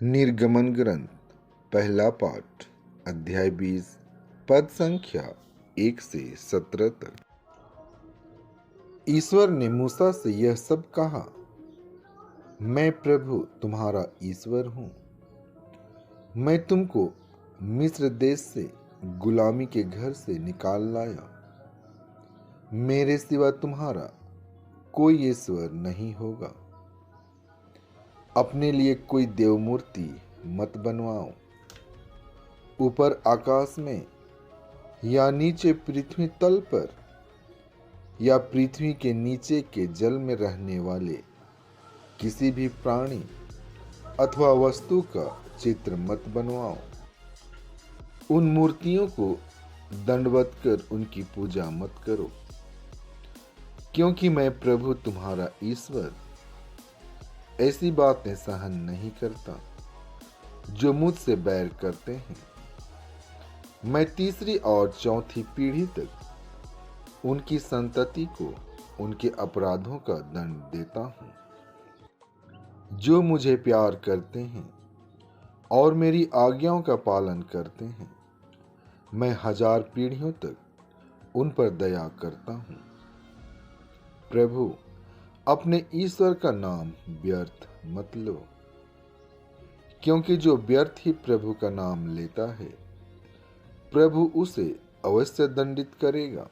निर्गमन ग्रंथ पहला पाठ अध्याय 20 पद संख्या 1 से 17 तक। ईश्वर ने मूसा से यह सब कहा, मैं प्रभु तुम्हारा ईश्वर हूँ। मैं तुमको मिस्र देश से गुलामी के घर से निकाल लाया। मेरे सिवा तुम्हारा कोई ईश्वर नहीं होगा। अपने लिए कोई देव मूर्ति मत बनवाओ। ऊपर आकाश में या नीचे पृथ्वी तल पर या पृथ्वी के नीचे के जल में रहने वाले किसी भी प्राणी अथवा वस्तु का चित्र मत बनवाओ। उन मूर्तियों को दंडवत कर उनकी पूजा मत करो, क्योंकि मैं प्रभु तुम्हारा ईश्वर ऐसी बातें सहन नहीं करता जो मुझसे बैर करते हैं। मैं तीसरी और चौथी पीढ़ी तक उनकी संतति को उनके अपराधों का दंड देता हूँ। जो मुझे प्यार करते हैं और मेरी आज्ञाओं का पालन करते हैं, मैं 1000 पीढ़ियों तक उन पर दया करता हूँ। प्रभु अपने ईश्वर का नाम व्यर्थ मत लो, क्योंकि जो व्यर्थ ही प्रभु का नाम लेता है, प्रभु उसे अवश्य दंडित करेगा।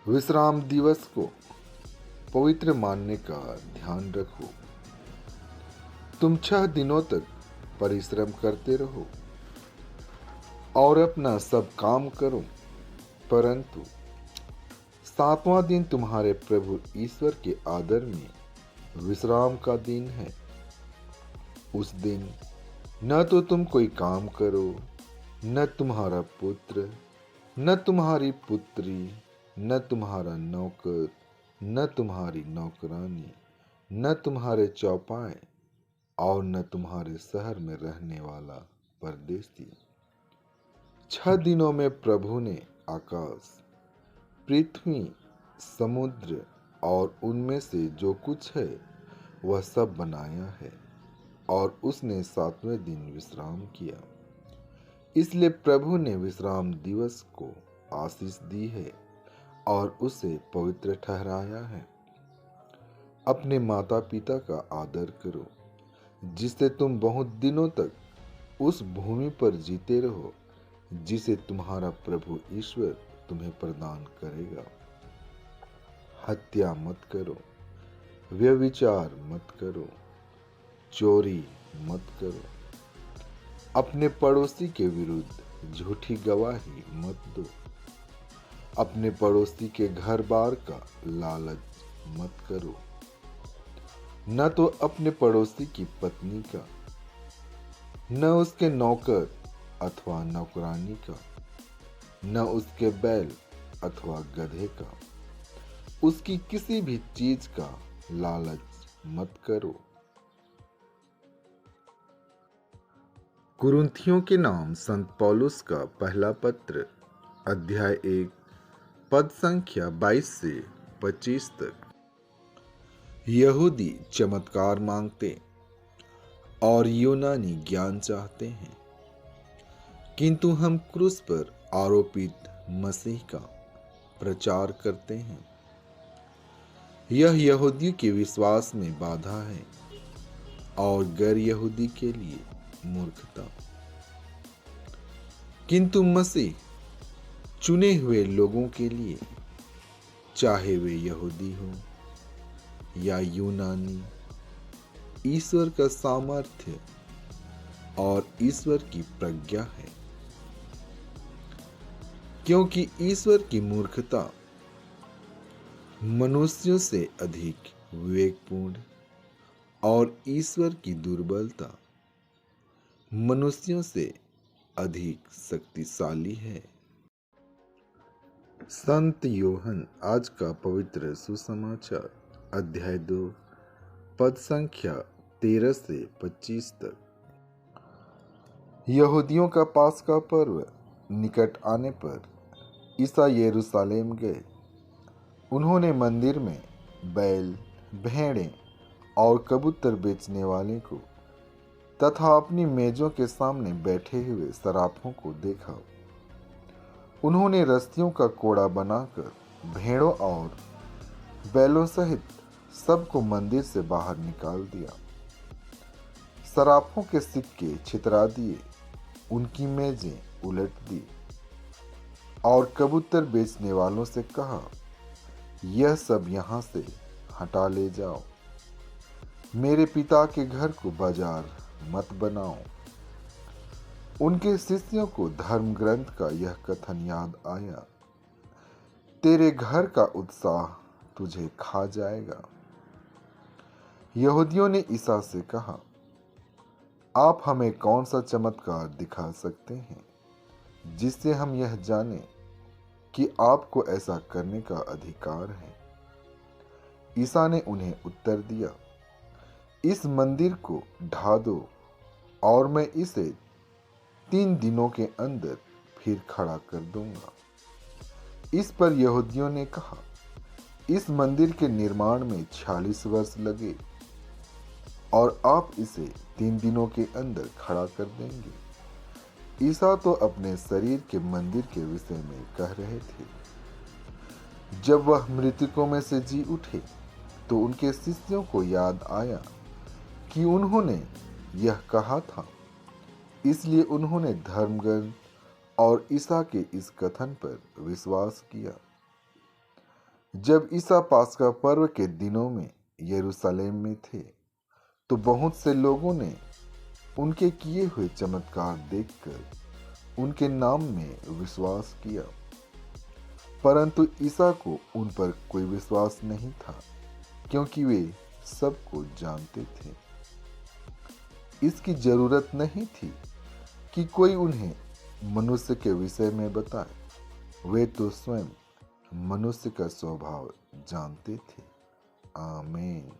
विश्राम दिवस को पवित्र मानने का ध्यान रखो। तुम 6 दिनों तक परिश्रम करते रहो और अपना सब काम करो, परंतु 7वां दिन तुम्हारे प्रभु ईश्वर के आदर में विश्राम का दिन है। उस दिन न तो तुम कोई काम करो, न तुम्हारा पुत्र, न तुम्हारी पुत्री, न तुम्हारा नौकर, न तुम्हारी नौकरानी, न तुम्हारे चौपाए और न तुम्हारे शहर में रहने वाला परदेसी। 6 दिनों में प्रभु ने आकाश, पृथ्वी, समुद्र और उनमें से जो कुछ है वह सब बनाया है, और उसने 7वें दिन विश्राम किया। इसलिए प्रभु ने विश्राम दिवस को आशीष दी है और उसे पवित्र ठहराया है। अपने माता पिता का आदर करो, जिससे तुम बहुत दिनों तक उस भूमि पर जीते रहो जिसे तुम्हारा प्रभु ईश्वर तुम्हें प्रदान करेगा। हत्या मत करो, व्यभिचार मत करो, चोरी मत करो, अपने पड़ोसी के विरुद्ध झूठी गवाही मत दो, अपने पड़ोसी के घर बार का लालच मत करो, न तो अपने पड़ोसी की पत्नी का, न उसके नौकर अथवा नौकरानी का, न उसके बैल अथवा गधे का, उसकी किसी भी चीज का लालच मत करो। कुरिन्थियों के नाम संत पौलुस का पहला पत्र अध्याय 1 पद संख्या 22 से 25 तक। यहूदी चमत्कार मांगते और यूनानी ज्ञान चाहते हैं, किंतु हम क्रूस पर आरोपित मसीह का प्रचार करते हैं। यह यहूदियों के विश्वास में बाधा है और गैर यहूदी के लिए मूर्खता, किंतु मसीह चुने हुए लोगों के लिए, चाहे वे यहूदी हो या यूनानी, ईश्वर का सामर्थ्य और ईश्वर की प्रज्ञा है। क्योंकि ईश्वर की मूर्खता मनुष्यों से अधिक विवेकपूर्ण और ईश्वर की दुर्बलता मनुष्यों से अधिक शक्तिशाली है। संत योहन आज का पवित्र सुसमाचार अध्याय 2 पद संख्या 13 से 25 तक। यहूदियों का पास्का पर्व निकट आने पर ईसा यरूशलेम गए। उन्होंने मंदिर में बैल, भेड़ें और कबूतर बेचने वाले को तथा अपनी मेजों के सामने बैठे हुए सराफों को देखा। उन्होंने रस्सियों का कोड़ा बनाकर भेड़ों और बैलों सहित सबको मंदिर से बाहर निकाल दिया। सराफों के सिक्के छितरा दिए, उनकी मेजें उलट दी और कबूतर बेचने वालों से कहा, यह सब यहां से हटा ले जाओ। मेरे पिता के घर को बाजार मत बनाओ। उनके शिष्यों को धर्म ग्रंथ का यह कथन याद आया, तेरे घर का उत्साह तुझे खा जाएगा। यहूदियों ने ईसा से कहा, आप हमें कौन सा चमत्कार दिखा सकते हैं जिससे हम यह जानें कि आपको ऐसा करने का अधिकार है। ईसा ने उन्हें उत्तर दिया, इस मंदिर को ढा दो और मैं इसे 3 दिनों के अंदर फिर खड़ा कर दूंगा। इस पर यहूदियों ने कहा, इस मंदिर के निर्माण में 46 वर्ष लगे और आप इसे 3 दिनों के अंदर खड़ा कर देंगे। ईसा तो अपने शरीर के मंदिर के विषय में कह रहे थे। जब वह मृतकों में से जी उठे तो उनके शिष्यों को याद आया कि उन्होंने यह कहा था, इसलिए उन्होंने धर्मग्रंथ और ईसा के इस कथन पर विश्वास किया। जब ईसा पास्का पर्व के दिनों में यरूशलेम में थे तो बहुत से लोगों ने उनके किए हुए चमत्कार देखकर उनके नाम में विश्वास किया, परंतु ईसा को उन पर कोई विश्वास नहीं था क्योंकि वे सबको जानते थे। इसकी जरूरत नहीं थी कि कोई उन्हें मनुष्य के विषय में बताए, वे तो स्वयं मनुष्य का स्वभाव जानते थे। आमीन।